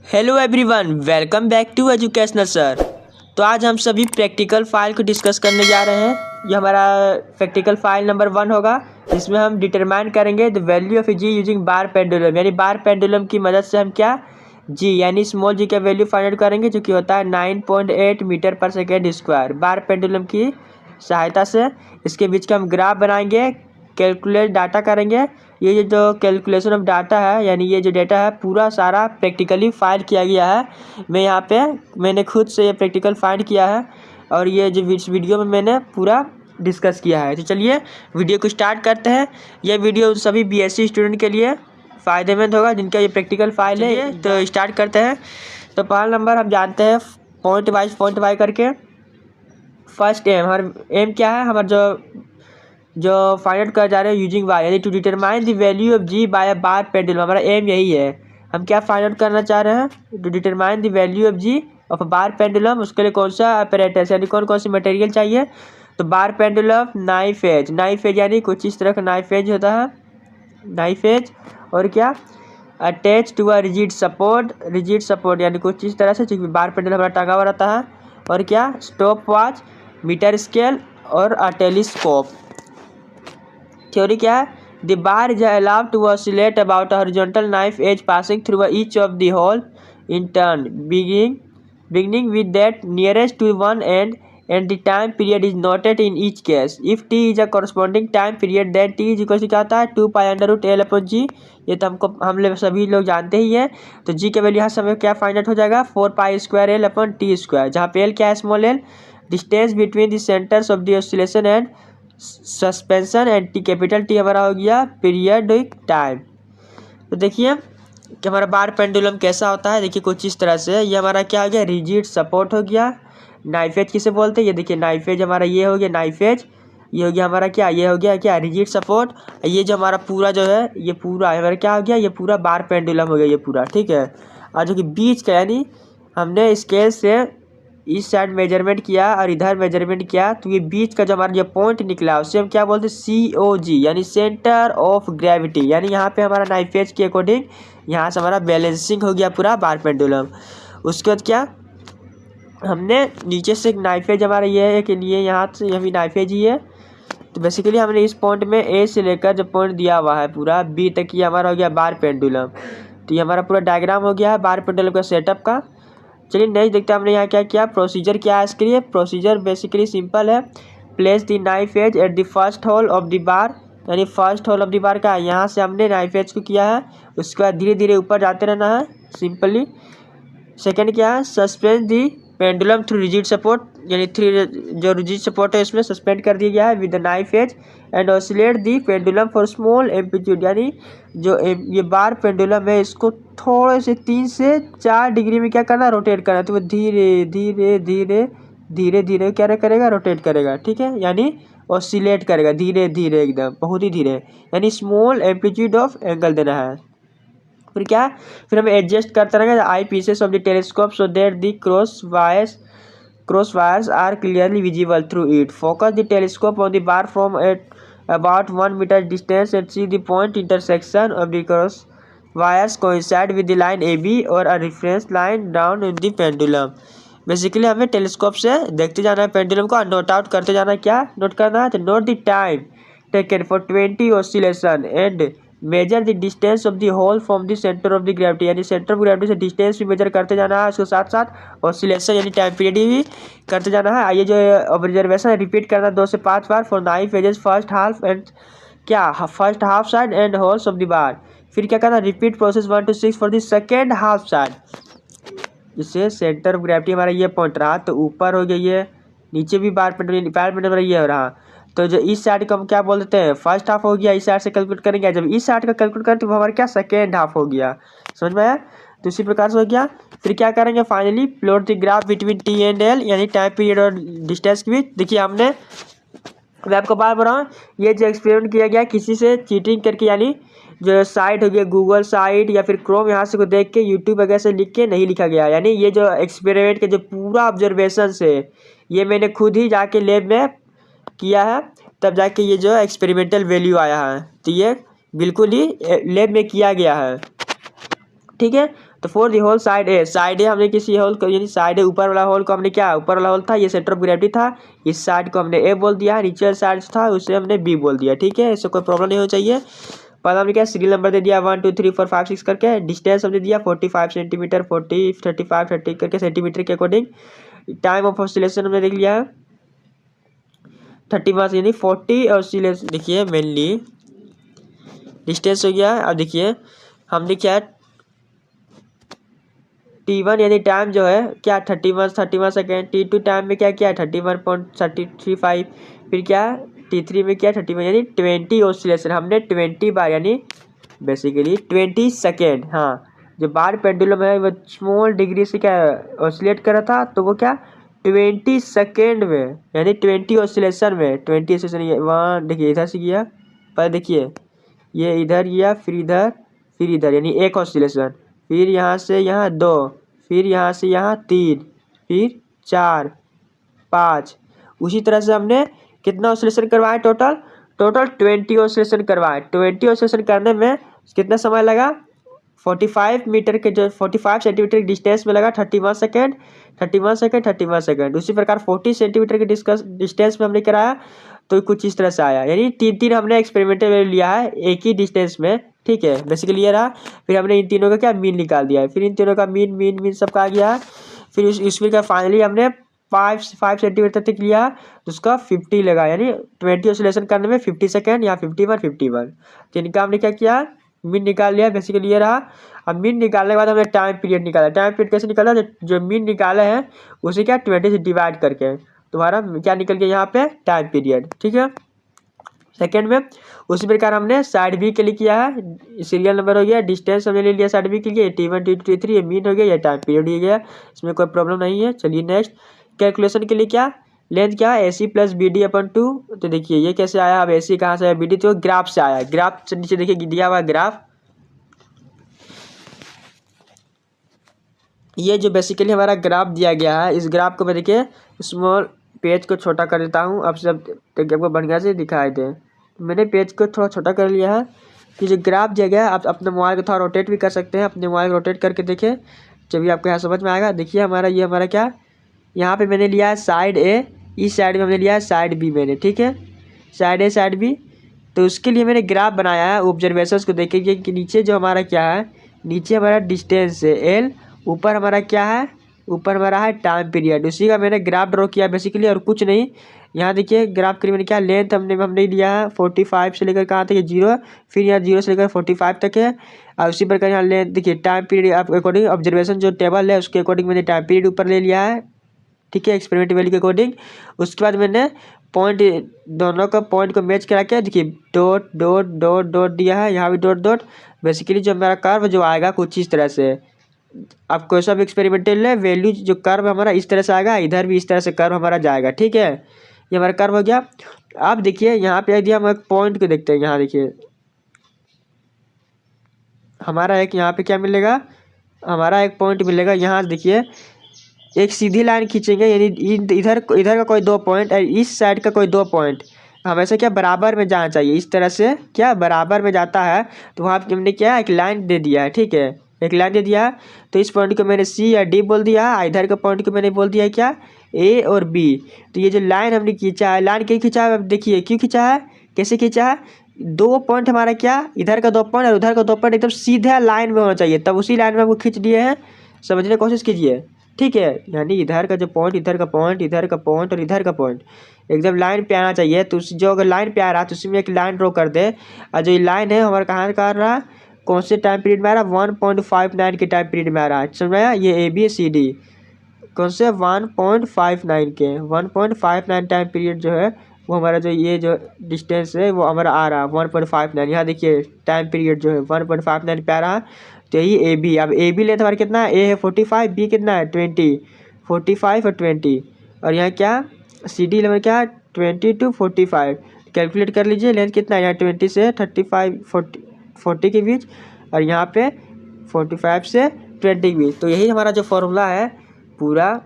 Hello everyone, welcome back to educational sir. तो आज हम सभी प्रैक्टिकल फाइल को डिस्कस करने जा रहे हैं। ये हमारा प्रैक्टिकल फाइल नंबर 1 होगा, जिसमें हम डिटरमाइन करेंगे the value of G using bar pendulum. यानी बार पेंडुलम की मदद से हम क्या जी यानी स्मॉल जी का वैल्यू फाइंड आउट करेंगे, जो कि होता है 9.8 मीटर पर सेकेंड स्क्वायर। बार पेंडुलम की सहायता से इसके बीच का हम ग्राफ बनाएंगे, कैलकुलेट डाटा करेंगे। ये जो कैलकुलेशन ऑफ डाटा है, यानी ये जो डाटा है पूरा सारा प्रैक्टिकली फाइंड किया गया है। मैंने खुद से ये प्रैक्टिकल फाइंड किया है, और ये जो वीडियो में मैंने पूरा डिस्कस किया है। तो चलिए वीडियो को स्टार्ट करते हैं। यह वीडियो उन सभी बीएससी स्टूडेंट के लिए फ़ायदेमंद होगा जिनका ये प्रैक्टिकल फाइल है। तो स्टार्ट करते हैं। तो पहला नंबर हम जानते हैं पॉइंट वाइज करके। फर्स्ट एम क्या है, हमारा जो फाइंड आउट कर जा रहे हैं यूजिंग वाई, यानी to determine the value of G by a bar pendulum. हमारा एम यही है। हम क्या फाइंड आउट करना चाह रहे हैं, to determine the value of G of a bar pendulum. उसके लिए कौन सा अपैरेटस यानी कौन कौन सी मटेरियल चाहिए। तो बार पेंडुलम नाइफ एज यानी कुछ इस तरह का नाइफ एज होता है, नाइफ एज। और क्या, attach to a rigid support यानी कुछ इस तरह से, चूँकि बार पेंडुलम हमारा टंगा हुआ रहता है। और क्या, स्टॉप वॉच, मीटर स्केल और अ टेलीस्कोप। थ्योरी क्या है, the bar is allowed to oscillate about a horizontal knife edge passing through each of the hole in turn beginning with that nearest to one end, and the time period is noted in each case. If t is a corresponding time period, then t is equal to क्या होता है 2 pi under root L upon G. ये तो हम लोग सभी लोग जानते ही हैं। तो जी के वैल्यू यहाँ समय क्या फाइंड आउट हो जाएगा 4 pi square L upon T square, जहाँ पे एल क्या है small L, distance between the centres of the oscillation and suspension, and T capital T हमारा हो गया पीरियडिक टाइम। तो देखिए कि हमारा बार पेंडुलम कैसा होता है। देखिए कुछ इस तरह से, ये हमारा क्या हो गया रिजिड सपोर्ट हो गया। नाइफ एज किसे बोलते हैं, ये देखिए नाइफ एज हमारा ये हो गया नाइफ एज। ये हो गया हमारा क्या, ये हो गया क्या रिजिड सपोर्ट। ये जो हमारा पूरा जो है ये पूरा हमारा क्या हो गया, ये पूरा बार पेंडुलम हो गया ये पूरा, ठीक है। और जो कि बीच का, यानी हमने स्केल से इस साइड मेजरमेंट किया और इधर मेजरमेंट किया, तो ये बीच का जो हमारा जो पॉइंट निकला उसे हम क्या बोलते हैं COG, यानी सेंटर ऑफ ग्रेविटी। यानी यहाँ पे हमारा नाइफ एज के अकॉर्डिंग यहाँ से हमारा बैलेंसिंग हो गया पूरा बार पेंडुलम। उसके बाद क्या, हमने नीचे से एक नाइफ एज हमारा ये है कि लिए यहाँ से ये भी नाइफ एज ही है। तो बेसिकली हमने इस पॉइंट में A से लेकर जो पॉइंट दिया हुआ है पूरा B तक, ये हमारा हो गया बार पेंडुलम। तो ये हमारा पूरा डायग्राम हो गया है बार पेंडुलम का सेटअप का। चलिए नेक्स्ट देखते हैं हमने यहाँ क्या किया, प्रोसीजर क्या है इसके लिए। प्रोसीजर बेसिकली सिंपल है, place the knife edge at the first hole of the bar, यानी first hole of the bar का यहाँ से हमने नाइफ एज को किया है। उसके बाद धीरे धीरे ऊपर जाते रहना है सिंपली। सेकंड क्या है, सस्पेंड दी पेंडुलम थ्रू रिजिड सपोर्ट, यानी जो रिजिड सपोर्ट है इसमें सस्पेंड कर दिया गया है with the knife as, and oscillate the pendulum for small amplitude, यानी जो ये बार पेंडुलम है इसको थोड़े से 3 से 4 डिग्री में क्या करना, रोटेट करना। तो वो धीरे धीरे धीरे धीरे धीरे क्या करेगा, रोटेट करेगा, ठीक है। यानी ऑसिलेट करेगा धीरे धीरे, एकदम बहुत ही धीरे, यानी स्मॉल एम्पलीट्यूड ऑफ एंगल देना है। फिर क्या, फिर हमें एडजस्ट करते रहेंगे eyepieces of the telescope so that the cross wires are clearly visible through it. Focus the telescope on the bar from at about 1 meter distance and see the point intersection of the cross wires coincide with the line AB or a reference line down in the pendulum। Basically हमें telescope से देखते जाना है pendulum को, note out करते जाना है। क्या नोट करना है, तो note the time taken for 20 oscillation and measure the distance of the hole from the centre of the gravity, यानी सेंटर ऑफ ग्रेविटी से डिस्टेंस भी मेजर करते जाना है। उसके साथ साथ ऑसिलेशन यानी टाइम पीरियड भी करते जाना है। आइए जो ऑब्जर्वेशन है रिपीट करना 2 से 5 बार for knife edges first half and क्या first half side and holes of the bar. फिर क्या करना, repeat process 1 to 6 for the second half side. जिससे सेंटर ऑफ ग्रेविटी हमारा ये पॉइंट रहा, तो ऊपर हो गया ये, नीचे भी बार पेंडुलम ये हो रहा। तो जो इस साइड को हम क्या बोल देते हैं, फर्स्ट हाफ हो गया। इस साइड से कैलकुलेट करेंगे, जब इस साइड का कैलकुलेट करें तो वो हमारा क्या सेकेंड हाफ हो गया। समझ में आया, तो इसी प्रकार से हो गया। फिर क्या करेंगे, finally plot the graph between T and L, यानी टाइम पीरियड और डिस्टेंस के बीच। देखिए मैं आपको बार बता रहा हूँ, ये जो एक्सपेरिमेंट किया गया किसी से चीटिंग करके, यानी जो साइट हो गया गूगल साइट या फिर क्रोम यहाँ से को देख के यूट्यूब वगैरह से लिख के नहीं लिखा गया। यानी ये जो एक्सपेरिमेंट के जो पूरा ऑब्जर्वेशन से ये मैंने खुद ही जाके लैब में किया है, तब जाके ये जो एक्सपेरिमेंटल वैल्यू आया है। तो ये बिल्कुल ही लैब में किया गया है, ठीक है। तो फॉर दी होल साइड ए हमने किसी होल को यानी साइड ए ऊपर वाला होल को हमने क्या ऊपर वाला होल था ये सेंटर ऑफ ग्रेविटी था, इस साइड को हमने ए बोल दिया, नीचे वाला साइड था उसे हमने बी बोल दिया। ठीक है, इससे कोई प्रॉब्लम नहीं होना चाहिए। पहले हमने क्या सीरियल नंबर दे दिया 1 2 3 4 5 6 करके, डिस्टेंस हमने दिया 45 सेंटीमीटर 40 35 30 करके सेंटीमीटर के अकॉर्डिंग। टाइम ऑफ ऑसिलेशन हमने देख लिया है 30 मास यानी 40 ऑसिलेशन। देखिए मेनली डिस्टेंस हो गया। अब देखिए हमने क्या T1 यानी टाइम जो है क्या 31 सेकेंड, T2 टाइम में क्या किया 31.35, फिर क्या T3 में क्या 31 यानी 20 ऑसिलेशन हमने 20 बार यानी बेसिकली 20 सेकेंड। हाँ, जो बार पेंडुलम है वो स्मॉल डिग्री से क्या ऑसिलेट कर रहा था तो वो क्या 20 सेकेंड में यानी 20 ऑसिलेशन में 20 ऑसिलेशन। ये वहाँ देखिए इधर से किया, पर देखिए ये इधर गया फिर इधर यानी एक ऑसिलेशन, फिर यहाँ से यहाँ 2, फिर यहाँ से यहाँ 3, फिर 4 5। उसी तरह से हमने कितना ऑसिलेशन करवाया टोटल 20 ऑसिलेशन करवाए। 20 ऑसिलेशन करने में कितना समय लगा 45 मीटर के जो 45 सेंटीमीटर की डिस्टेंस में लगा 31 सेकेंड। उसी प्रकार 40 सेंटीमीटर के डिस्टेंस में हमने कराया तो कुछ इस तरह से आया, यानी 3 हमने एक्सपेरिमेंटल वैल्यू लिया है एक ही डिस्टेंस में। ठीक है, बेसिकली ये रहा। फिर हमने इन तीनों का क्या मीन निकाल दिया है, फिर इन तीनों का मीन सबका आ गया है। फिर उसमें क्या फाइनली हमने 5 सेंटीमीटर तक लिया तो उसका 50 लगा, यानी 20 ऑसिलेशन करने में 50 सेकेंड या 51 तो इनका हमने क्या किया मीन निकाल लिया। बेसिकली ये रहा। अब मीन निकालने के बाद हमने टाइम पीरियड निकाला। टाइम पीरियड कैसे निकाला, जो मीन निकाले हैं उसे क्या 20 से डिवाइड करके तुम्हारा क्या निकल गया यहाँ पे टाइम पीरियड। ठीक है, सेकेंड में उसी प्रकार हमने साइड बी के लिए किया है। सीरियल नंबर हो गया, डिस्टेंस हमने ले लिया साइड बी के लिए T1 T2 T3, ये मीन हो गया, ये टाइम पीरियड हो गया, इसमें कोई प्रॉब्लम नहीं है। चलिए नेक्स्ट कैलकुलेशन के लिए क्या लेंथ क्या है AC प्लस BD अपन 2। तो देखिए ये कैसे आया, अब AC कहाँ से आया BD तो ग्राफ से आया। ग्राफ से नीचे देखिए दिया हुआ ग्राफ, ये जो बेसिकली हमारा ग्राफ दिया गया है, इस ग्राफ को मैं देखिए स्मॉल पेज को छोटा कर देता हूँ, अब सब आपको बढ़िया से दिखाई दे। मैंने पेज को थोड़ा छोटा कर लिया है कि जो ग्राफ दिया गया है आप अपने मोबाइल को थोड़ा रोटेट भी कर सकते हैं। अपने मोबाइल को रोटेट करके देखें जब आपको यहाँ समझ में आएगा। देखिए ये हमारा क्या यहाँ पे मैंने लिया है साइड ए, इस साइड में हमने लिया है साइड बी मैंने। ठीक है, साइड ए साइड बी, तो उसके लिए मैंने ग्राफ बनाया है। ऑब्जर्वेशंस को देखेंगे कि नीचे जो हमारा क्या है, नीचे हमारा डिस्टेंस है L, ऊपर हमारा क्या है, ऊपर हमारा है टाइम पीरियड, उसी का मैंने ग्राफ ड्रॉ किया बेसिकली और कुछ नहीं। यहाँ देखिए ग्राफ के लिए मैंने क्या लेंथ हमने लिया है 45 से लेकर कहाँ तक है 0, फिर यहाँ 0 से लेकर 45 तक है। और उसी प्रकार यहाँ लेंथ देखिए टाइम पीरियड अकॉर्डिंग ऑब्जर्वेशन जो टेबल है उसके अकॉर्डिंग मैंने टाइम पीरियड ऊपर ले लिया है। ठीक है, एक्सपेरिमेंट वैल्यू के अकॉर्डिंग। उसके बाद मैंने पॉइंट दोनों का पॉइंट को मैच करा के देखिए डॉट डॉट डॉट डॉट दिया है, यहाँ भी डॉट डॉट। बेसिकली जो मेरा कर्व जो आएगा कुछ इस तरह से, आप कोई सा भी एक्सपेरिमेंटल है वैल्यू जो कर्व हमारा इस तरह से आएगा, इधर भी इस तरह से कर्व हमारा जाएगा। ठीक है, ये हमारा कर्व हो गया। आप देखिए यहाँ पे यदि हम एक पॉइंट को देखते हैं, यहाँ देखिए हमारा एक यहाँ पे क्या मिलेगा, हमारा एक पॉइंट मिलेगा। यहाँ देखिए एक सीधी लाइन खींचेंगे, यानी इधर का कोई 2 पॉइंट और इस साइड का कोई 2 पॉइंट हमेशा क्या बराबर में जाना चाहिए। इस तरह से क्या बराबर में जाता है तो वहाँ पे हमने क्या एक लाइन दे दिया है। ठीक है, एक लाइन दे दिया है, तो इस पॉइंट को मैंने C या D बोल दिया है, इधर के पॉइंट को मैंने बोल दिया है क्या A और B। तो ये जो लाइन हमने खींचा है, लाइन क्यों खींचा है, देखिए क्यों खींचा है, कैसे खींचा है, 2 पॉइंट हमारा क्या इधर का 2 पॉइंट और उधर का 2 पॉइंट एकदम सीधा लाइन में होना चाहिए, तब उसी लाइन में हमको खींच दिए हैं। समझने की कोशिश कीजिए। ठीक है, यानी इधर का जो पॉइंट, इधर का पॉइंट, इधर का पॉइंट और इधर का पॉइंट एकदम लाइन पे आना चाहिए। तो जो अगर लाइन पे आ रहा है तो उसमें एक लाइन ड्रॉ कर दे, और जो लाइन है हमारा कहाँ का आ रहा है, कौन से टाइम पीरियड में आ रहा है, 1.59 के टाइम पीरियड में आ रहा है। समझ में आया, ये ABCD कौन से 1.59 के 1.59 टाइम पीरियड जो है वो हमारा जो ये जो डिस्टेंस है वो हमारा आ रहा है 1.59। यहाँ देखिए टाइम पीरियड जो है 1.59 पे आ रहा है, तो यही AB। अब AB लेंथ हमारा कितना है, A है 45, B कितना है 20, 45 और 20, और यहाँ क्या CD लेवल क्या है 20 to 45। कैलकुलेट कर लीजिए लेंथ कितना है, यहाँ 20 से 35 40 के बीच, और यहाँ पे 45 से 20 के बीच। तो यही हमारा जो फॉर्मूला है पूरा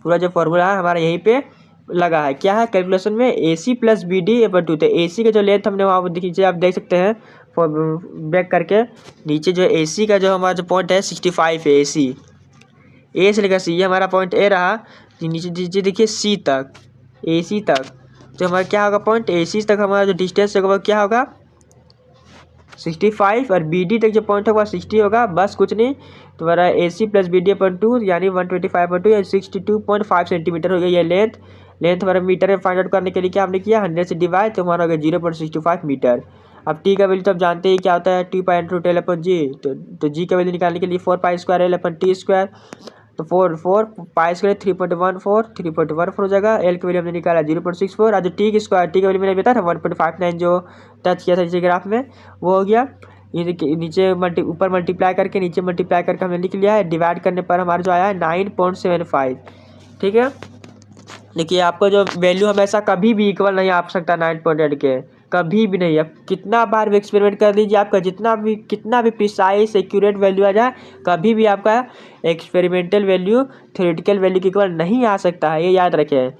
जो फॉर्मूला है हमारा यहीं पे लगा है। क्या है कैलकुलेशन में AC प्लस BD/2। तो AC का जो लेंथ हमने वहाँ देखिए आप देख सकते हैं बैक करके नीचे जो AC का जो हमारा जो पॉइंट है 65 है। ए से लेकर सी, ये हमारा पॉइंट ए रहा। नीचे नीचे देखिए C तक, AC तक जो हमारा क्या होगा पॉइंट AC तक हमारा जो डिस्टेंस होगा वो क्या होगा 65 और BD तक जो पॉइंट होगा 60 होगा। बस कुछ नहीं, तुम्हारा AC प्लस BD अपन 2 यानी 125/2 या 62.5 सेंटीमीटर हो गया। ये लेंथ हमारा मीटर में फाइंड आउट करने के लिए क्या हमने किया 100 से डिवाइड, तो हमारा हो गया 0.65 मीटर। अब T का वैल्यू तो आप जानते ही क्या होता है 2 पाई इंटू टेल अपन G। तो G का वैल्यू निकालने के लिए 4 पाई स्क्वायर L अपन T स्क्वायर, तो 4 पाई स्क्वायर 3.14 हो जाएगा। L की वैल्यू हमने निकाला 0.64 और जो T की वैल्यू मैंने बताया था 1.59 जो टच किया था नीचे ग्राफ में वो हो गया। ये नीचे ऊपर मल्टीप्लाई करके नीचे मल्टीप्लाई करके हमने लिख लिया है। डिवाइड करने पर हमारा जो आया है 9.75। ठीक है, देखिए आपको जो वैल्यू हमेशा कभी भी इक्वल नहीं आ सकता 9.8 के, कभी भी नहीं। अब कितना बार भी एक्सपेरिमेंट कर लीजिए, आपका कितना भी प्रिसाइज एक्यूरेट वैल्यू आ जाए, कभी भी आपका एक्सपेरिमेंटल वैल्यू थ्योरेटिकल वैल्यू के इक्वल नहीं आ सकता है, ये याद रखें।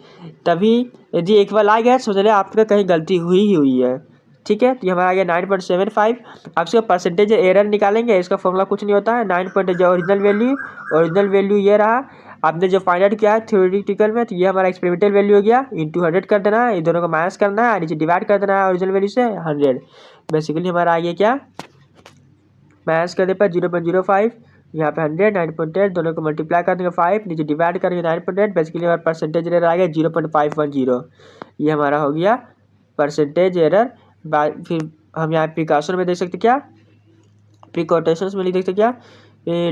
तभी यदि इक्वल आ गया समझ लें आपका कहीं गलती हुई ही हुई है। ठीक है, तो ये हमारा आ गया 9.75। अब इसका परसेंटेज एरर निकालेंगे, इसका फॉर्मूला कुछ नहीं होता है 9 जो ओरिजिनल वैल्यू ये रहा। आपने जो फाइंड आउट किया है थ्योरेटिकल में, तो ये हमारा एक्सपेरिमेंटल वैल्यू हो गया। इंटू 100 कर देना है, इन दोनों को माइनस करना है, नीचे डिवाइड कर देना है ओरिजिनल वैल्यू से 100। बेसिकली हमारा आ गया क्या माइनस करने पर 0.05, यहाँ पे 100 9.8 दोनों को मल्टीप्लाई कर देंगे 5, नीचे डिवाइड करेंगे 9.8। बेसिकली हमारा परसेंटेज एरर आ गया 0.510। ये हमारा हो गया परसेंटेज एरर। फिर हम यहाँ प्रिकॉशन में देख सकते क्या, प्रिकॉशंस में लिख सकते क्या,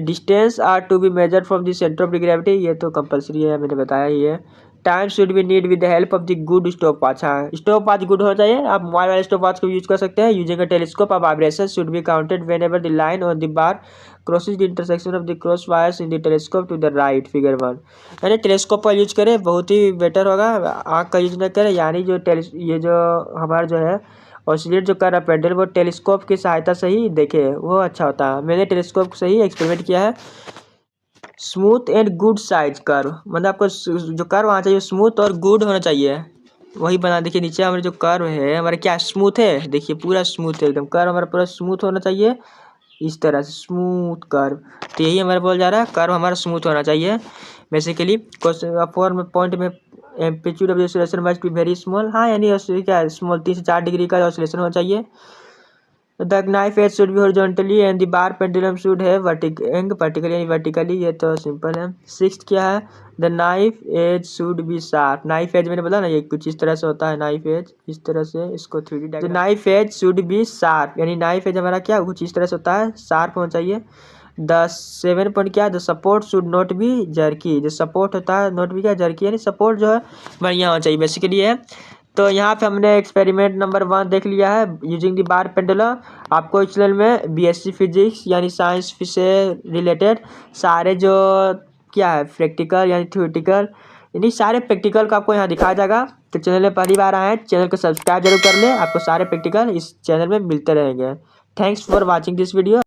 distance are to be measure from the centre of the gravity, ये तो कंपलसरी है, मैंने बताया ही है। Time should be need with the help of the good stop watch. हाँ, स्टॉप वॉच गुड होना चाहिए। आप मोबाइल वाले स्टॉप वॉच को यूज कर सकते हैं। Using a telescope of vibration should be counted whenever the line on the bar crosses the intersection of the cross wires in the telescope to the right, figure 1। यानी telescope का use करें, बहुत ही better होगा। आँख का use न करें, यानी ये जो हमारा जो है ऑसिलेट जो कर रहा है पेंडल वो टेलीस्कोप की सहायता से ही देखे, वो अच्छा होता है। मैंने टेलीस्कोप से ही एक्सपेरिमेंट किया है। Smooth and good size curve, मतलब आपको जो कर्व आना चाहिए स्मूथ और गुड होना चाहिए, वही बना। देखिए नीचे हमारे जो कर्व है हमारा क्या स्मूथ है, देखिए पूरा स्मूथ है एकदम। कर्व हमारा पूरा स्मूथ होना चाहिए, इस तरह से स्मूथ कर्व। तो यही हमारा बोल जा रहा है कर्व हमारा स्मूथ होना चाहिए। बेसिकली क्वेश्चन पॉइंट में amplitude of oscillation must be very small. हाँ, यानी क्या स्मॉल 3 से 4 डिग्री का ऑसिलेशन होना चाहिए। The knife age should be horizontally and the bar pendulum should है वर्टिकली, ये तो सिंपल है। 6th क्या है, the knife age should be sharp. Knife edge मैंने बोला ना, ये कुछ इस तरह से होता है नाइफ एज, इस तरह से इसको 3D diagram. Knife age should be sharp, यानी नाइफ एज हमारा क्या कुछ इस तरह से होता है, शार्प होना चाहिए। 7 पॉइंट क्या है, the support should not be jerky. जो सपोर्ट होता है नॉट बी क्या जर्की, यानी सपोर्ट जो है बढ़िया होना चाहिए, बेसिकली है। तो यहाँ पे हमने एक्सपेरिमेंट नंबर 1 देख लिया है यूजिंग द बार पेंडुलम। आपको इस चैनल में BSc फिजिक्स यानी साइंस से रिलेटेड सारे जो क्या है प्रैक्टिकल यानी थ्योरेटिकल यानी सारे प्रैक्टिकल को आपको यहाँ दिखाया जाएगा। तो चैनल में पहली बार आए हैं, चैनल को सब्सक्राइब जरूर कर लें, आपको सारे प्रैक्टिकल इस चैनल में मिलते रहेंगे। Thanks for watching this video.